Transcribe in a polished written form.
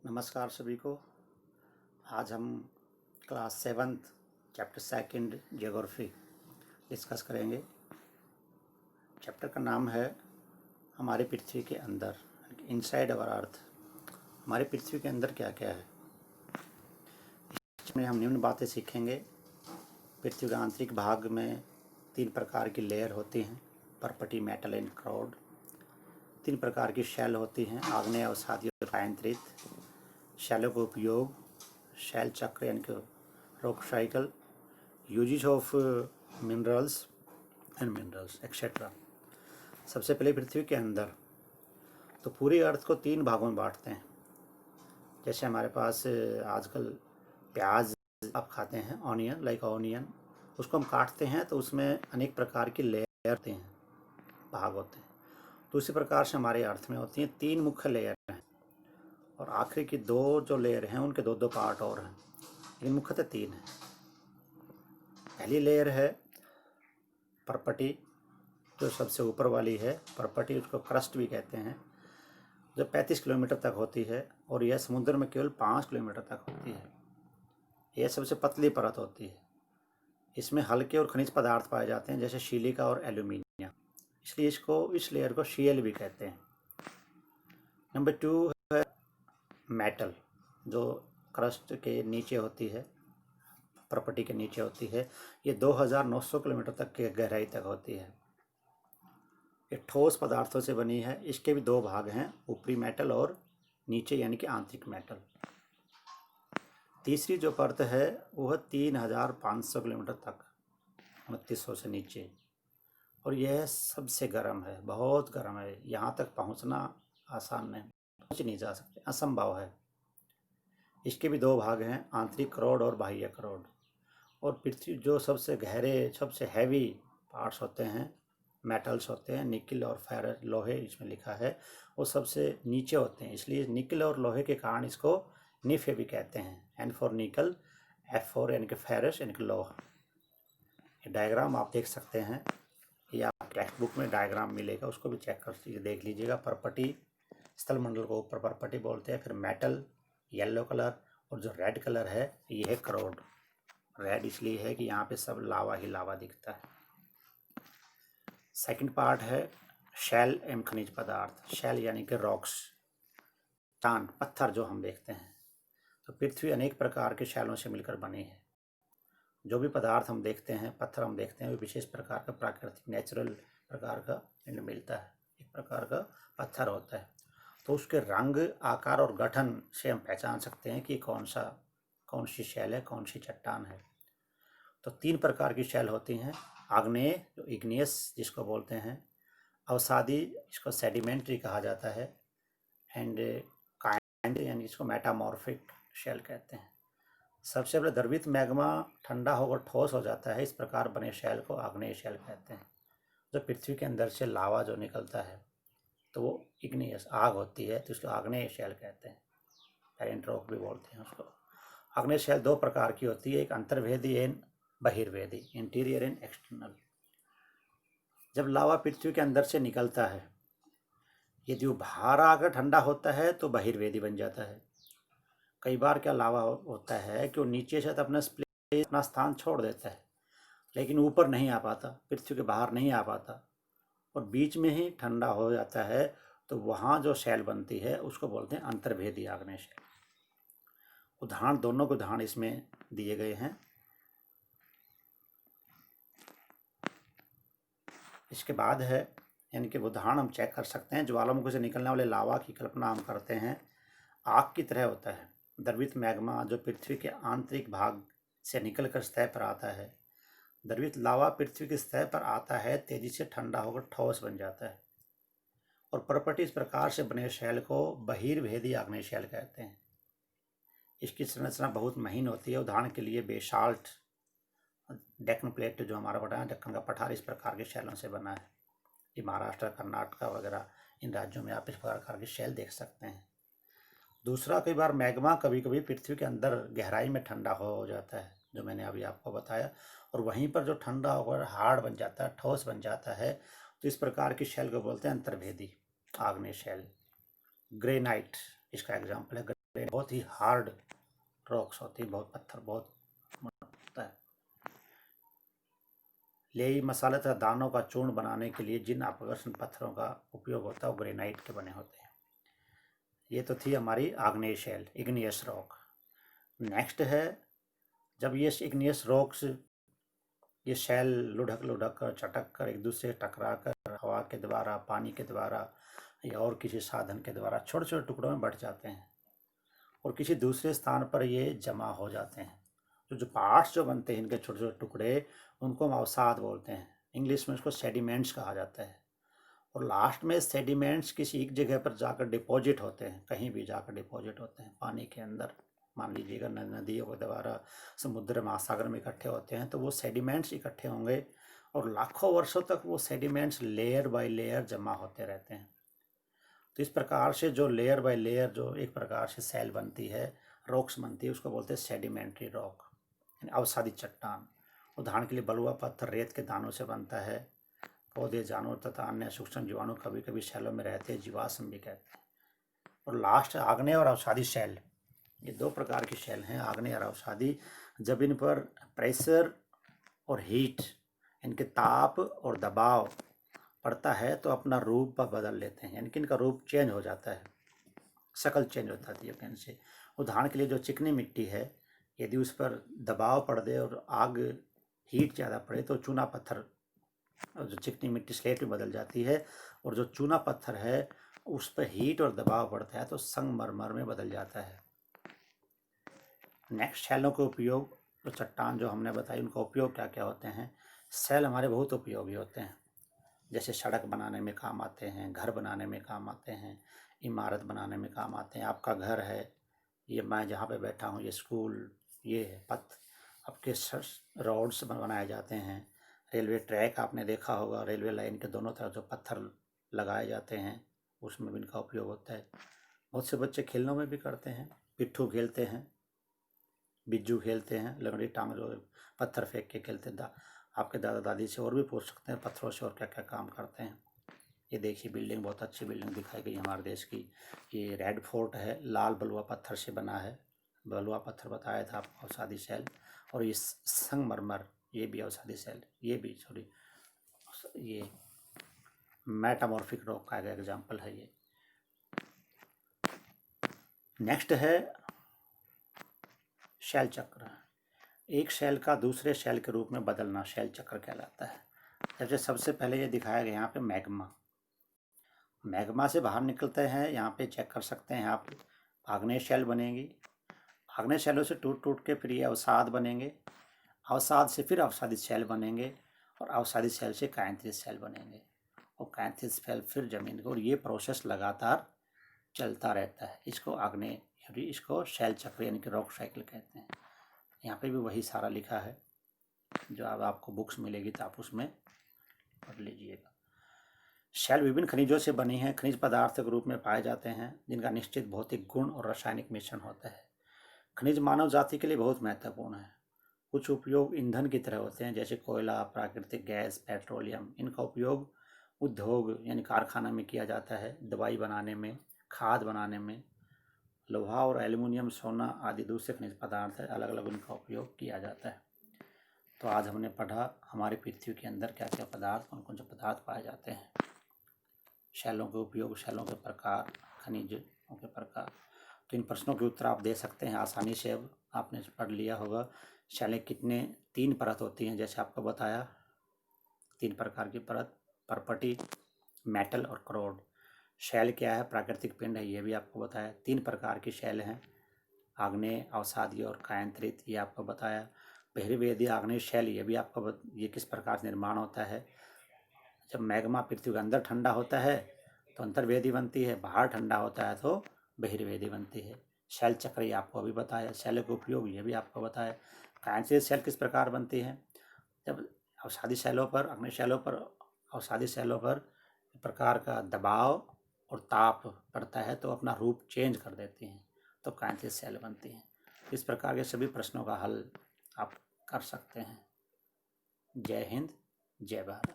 नमस्कार सभी को। आज हम class 7th chapter 2 geography discuss करेंगे। चैप्टर का नाम है हमारी पृथ्वी के अंदर, इनसाइड अवर अर्थ। हमारी पृथ्वी के अंदर क्या क्या है, इसमें हम निम्न बातें सीखेंगे। पृथ्वी के आंतरिक भाग में 3 प्रकार की लेयर होती हैं: परपटी, मेटल एंड क्राउड। 3 प्रकार की शैल होती हैं: आग्नेय, अवसादी और कायांतरित। शैलों का उपयोग शैल चक्र यानी कि rock cycle, uses of minerals etcetera. सबसे पहले पृथ्वी के अंदर तो पूरी अर्थ को 3 भागों में बांटते हैं। जैसे हमारे पास आजकल प्याज आप खाते हैं, ऑनियन, लाइक ऑनियन, उसको हम काटते हैं तो उसमें अनेक प्रकार की लेयर होते हैं, भाग होते हैं। तो उसी प्रकार से हमारे अर्थ में होती हैं 3 मुख्य लेयर हैं, और आखिरी की 2 जो लेयर हैं उनके 2-2 पार्ट और हैं, लेकिन मुख्यतः 3 हैं। पहली लेयर है परपटी, जो सबसे ऊपर वाली है। परपटी, उसको क्रस्ट भी कहते हैं, जो 35 किलोमीटर तक होती है, और यह समुद्र में केवल 5 किलोमीटर तक होती है। यह सबसे पतली परत होती है। इसमें हल्के और खनिज पदार्थ पाए जाते हैं, जैसे सिलिका और एल्यूमिनियम, इसलिए इस लेयर को शियल भी कहते हैं। नंबर 2 है मेटल, जो क्रस्ट के नीचे होती है, प्रॉपर्टी के नीचे होती है। ये 2900 किलोमीटर तक की गहराई तक होती है। ये ठोस पदार्थों से बनी है। इसके भी 2 भाग हैं, ऊपरी मेटल और नीचे यानी कि आंतरिक मेटल। तीसरी जो परत है वो है 3500 किलोमीटर तक, 2900 से नीचे, और यह सबसे गर्म है, बहुत गर्म है। यहाँ तक पहुँचना आसान नहीं, पहुँच नहीं जा सकते, असंभव है। इसके भी 2 भाग हैं, आंतरिक क्रोड और बाह्य क्रोड। और पृथ्वी जो सबसे गहरे, सबसे हैवी पार्ट्स होते हैं, मेटल्स होते हैं, निकल और फेरस, लोहे इसमें लिखा है, वो सबसे नीचे होते हैं। इसलिए निकल और लोहे के कारण इसको निफे भी कहते हैं। N फॉर निकल, F फॉर यानी कि फेरस यानी कि लोहा। ये डायग्राम आप देख सकते हैं, ये आप टेक्स्ट बुक में डायग्राम मिलेगा, उसको भी चेक कर देख लीजिएगा। परपटी, स्थल मंडल को ऊपर परपटी बोलते हैं। फिर मेटल येलो कलर, और जो रेड कलर है ये है क्रोड। रेड इसलिए है कि यहाँ पे सब लावा ही लावा दिखता है। सेकंड पार्ट है शैल एवं खनिज पदार्थ। शैल यानी कि रॉक्स, चांद, पत्थर जो हम देखते हैं। तो पृथ्वी अनेक प्रकार के शैलों से मिलकर बनी है। जो भी पदार्थ हम देखते हैं, पत्थर हम देखते हैं, वो विशेष प्रकार का प्राकृतिक नेचुरल प्रकार का इनमें मिलता है, एक प्रकार का पत्थर होता है। तो उसके रंग, आकार और गठन से हम पहचान सकते हैं कि कौन सी शैल है, कौन सी चट्टान है। तो 3 प्रकार की शैल होती हैं: आग्नेय, जो इग्नियस जिसको बोलते हैं; अवसादी, इसको सेडिमेंट्री कहा जाता है; एंड काइंड यानी इसको मेटामॉर्फिक शैल कहते हैं। सबसे पहले द्रवित मैग्मा ठंडा होकर ठोस हो जाता है, इस प्रकार बने शैल को आग्नेय शैल कहते हैं। जो पृथ्वी के अंदर से लावा जो निकलता है तो वो इग्नियस आग होती है, तो उसको आग्नेय शैल कहते हैं, पेरेंट रॉक भी बोलते हैं उसको। आग्नेय शैल 2 प्रकार की होती है, एक अंतर्वेदी एवं बहिर्वेदी, इंटीरियर एंड एक्सटर्नल। जब लावा पृथ्वी के अंदर से निकलता है, यदि वो बाहर आकर ठंडा होता है तो बहिर्वेदी बन जाता है। कई बार क्या लावा होता है कि वो नीचे से तो अपना स्थान छोड़ देता है, लेकिन ऊपर नहीं आ पाता, पृथ्वी के बाहर नहीं आ पाता, और बीच में ही ठंडा हो जाता है। तो वहाँ जो शैल बनती है उसको बोलते हैं अंतर्वेदी आग्नेय शैल। उदाहरण, दोनों के उदाहरण इसमें दिए गए हैं। इसके बाद है, यानी कि उदाहरण हम चेक कर सकते हैं। ज्वालामुखी से निकलने वाले लावा की कल्पना हम करते हैं, आग की तरह होता है। द्रवित मैग्मा जो पृथ्वी के आंतरिक भाग से निकलकर सतह पर आता है। द्रवित लावा पृथ्वी की सतह पर आता है, तेजी से ठंडा होकर ठोस बन जाता है। और परपटी, इस प्रकार से बने शैल को बहिर्वेदी आग्नेय शैल कहते हैं। इसकी संरचना बहुत महीन होती है। उदाहरण के लिए बेसाल्ट, डेक्कन प्लेट जो हमारा बना है, दक्कन का पठार, इस प्रकार के शैलों से बना है। ये महाराष्ट्र, कर्नाटक वगैरह इन राज्यों में आप इस प्रकार के शैल देख सकते हैं। दूसरा, कई बार मैग्मा कभी कभी पृथ्वी के अंदर गहराई में ठंडा हो जाता है, जो मैंने अभी आपको बताया, और वहीं पर जो ठंडा होकर हार्ड बन जाता है, ठोस बन जाता है, तो इस प्रकार की शैल को बोलते हैं अंतर्वेदी आग्नेय शैल। ग्रेनाइट इसका एग्जाम्पल है। बहुत ही हार्ड रॉक्स होती है, बहुत पत्थर बहुत होता है। लेई मसाले तथा दानों का चूर्ण बनाने के लिए जिन अपघर्षण पत्थरों का उपयोग होता है वो ग्रेनाइट के बने होते हैं। ये तो थी हमारी आग्नेय शैल, इग्नियस रॉक। नेक्स्ट है, जब ये इग्नियस रॉक्स, ये शैल लुढ़क लुढ़क कर चटक कर एक दूसरे से टकरा कर हवा के द्वारा, पानी के द्वारा या और किसी साधन के द्वारा छोटे छोटे टुकड़ों में बंट जाते हैं और किसी दूसरे स्थान पर ये जमा हो जाते हैं। जो पार्ट्स जो बनते हैं इनके छोटे छोटे टुकड़े, उनको हम अवसाद बोलते हैं। इंग्लिश में इसको सेडिमेंट्स कहा जाता है। और लास्ट में सेडिमेंट्स किसी एक जगह पर जाकर डिपॉजिट होते हैं, कहीं भी जाकर डिपॉजिट होते हैं पानी के अंदर। मान लीजिएगा नदियों के द्वारा, समुद्र महासागर में इकट्ठे होते हैं, तो वो सेडिमेंट्स इकट्ठे होंगे और लाखों वर्षों तक वो सेडिमेंट्स लेयर बाय लेयर जमा होते रहते हैं। तो इस प्रकार से जो लेयर बाय लेयर जो एक प्रकार से सेल बनती है, रॉक्स बनती है, उसको बोलते हैं सेडिमेंट्री रॉक, यानी अवसादी चट्टान। उदाहरण के लिए बलुआ पत्थर रेत के दानों से बनता है। पौधे, जानवर तथा अन्य सूक्ष्म जीवाणु कभी कभी शैलों में रहते हैं, जीवाश्म भी कहते हैं। और लास्ट आग्नेय और अवसादी शैल, ये दो प्रकार की शैल हैं, आग्नेय और अवसादी। जब इन पर प्रेशर और हीट, इनके ताप और दबाव पड़ता है तो अपना रूप बदल लेते हैं, यानी कि इनका रूप चेंज हो जाता है, शक्ल चेंज हो जाती है इनसे। उदाहरण के लिए जो चिकनी मिट्टी है, यदि उस पर दबाव पड़ दे और आग, हीट ज़्यादा पड़े तो चूना पत्थर, जो चिकनी मिट्टी स्लेट में बदल जाती है, और जो चूना पत्थर है उस पर हीट और दबाव पड़ता है तो संगमरमर में बदल जाता है। नेक्स्ट, शैलों के उपयोग, जो चट्टान जो हमने बताई उनका उपयोग क्या क्या होते हैं। सेल हमारे बहुत उपयोगी होते हैं, जैसे सड़क बनाने में काम आते हैं, घर बनाने में काम आते हैं, इमारत बनाने में काम आते हैं। आपका घर है, ये मैं जहाँ पे बैठा हूँ, ये स्कूल, ये है पथ, आपके रोड्स बनाए जाते हैं। रेलवे ट्रैक आपने देखा होगा, रेलवे लाइन के दोनों तरफ जो पत्थर लगाए जाते हैं, उसमें भी इनका उपयोग होता है। बहुत से बच्चे खेलने में भी करते हैं, पिट्ठू खेलते हैं, बिज्जू खेलते हैं, लंगड़ी टांग पत्थर फेंक के खेलते हैं। आपके दादा दादी से और भी पूछ सकते हैं पत्थरों से और क्या क्या काम करते हैं। ये देखिए बिल्डिंग, बहुत अच्छी बिल्डिंग दिखाई गई हमारे देश की। ये रेड फोर्ट है, लाल बलुआ पत्थर से बना है। बलुआ पत्थर बताया था आपको, अवसादी सेल। और ये संगमरमर, ये भी अवसादी सेल, ये भी सॉरी, ये मेटामॉर्फिक रॉक का एग्जाम्पल है ये। नेक्स्ट है शैल चक्र। एक शैल का दूसरे शैल के रूप में बदलना शैल चक्र कहलाता है। जैसे सबसे पहले ये दिखाया गया यहाँ पे मैग्मा से बाहर निकलते हैं, यहाँ पे चेक कर सकते हैं आप, आग्नेय शैल बनेगी, आग्नेय शैलों से टूट टूट के फिर ये अवसाद बनेंगे, अवसाद से फिर अवसादी शैल बनेंगे, और अवसादी शैल से कायांतरित शैल बनेंगे, और कायांतरित शैल फिर जमीन को, और ये प्रोसेस लगातार चलता रहता है। इसको आग्नेय, इसको शैल चक्र यानी कि रॉक साइकिल कहते हैं। यहाँ पे भी वही सारा लिखा है, जो अब आपको बुक्स मिलेगी तो आप उसमें पढ़ लीजिएगा। शैल विभिन्न खनिजों से बनी हैं, खनिज पदार्थ के रूप में पाए जाते हैं, जिनका निश्चित भौतिक गुण और रासायनिक मिश्रण होता है। खनिज मानव जाति के लिए बहुत महत्वपूर्ण है। कुछ उपयोग ईंधन की तरह होते हैं, जैसे कोयला, प्राकृतिक गैस, पेट्रोलियम। इनका उपयोग उद्योग यानी कारखाना में किया जाता है, दवाई बनाने में, खाद बनाने में। लोहा और एल्युमिनियम, सोना आदि दूसरे खनिज पदार्थ है, अलग अलग उनका उपयोग किया जाता है। तो आज हमने पढ़ा हमारी पृथ्वी के अंदर क्या क्या पदार्थ, कौन कौन से पदार्थ पाए जाते हैं, शैलों के उपयोग, शैलों के प्रकार, खनिजों के प्रकार। तो इन प्रश्नों के उत्तर आप दे सकते हैं आसानी से। अब आपने पढ़ लिया होगा शैलें कितने, 3 परत होती हैं, जैसे आपको बताया 3 प्रकार की परत, परपटी, मेटल और क्रोड। शैल क्या है, प्राकृतिक पिंड है, ये भी आपको बताया। 3 प्रकार की शैल हैं, आग्नेय, अवसादीय और कायांतरित, ये आपको बताया। बहिर्वेदीय आग्नेय शैल, ये भी आपको ये किस प्रकार से निर्माण होता है। जब मैग्मा पृथ्वी के अंदर ठंडा होता है तो अंतर्वेदी बनती है, बाहर ठंडा होता है तो बहिर्वेदी बनती है। शैल चक्र ये आपको अभी बताया, शैल के उपयोग ये भी आपको बताया। कायांतरित शैल किस प्रकार बनती है, जब अवसादी शैलों पर, अग्नि शैलों पर, अवसादी शैलों पर प्रकार का दबाव और ताप पड़ता है तो अपना रूप चेंज कर देती हैं, तो कायांतरित शैल बनती हैं। इस प्रकार के सभी प्रश्नों का हल आप कर सकते हैं। जय हिंद, जय भारत।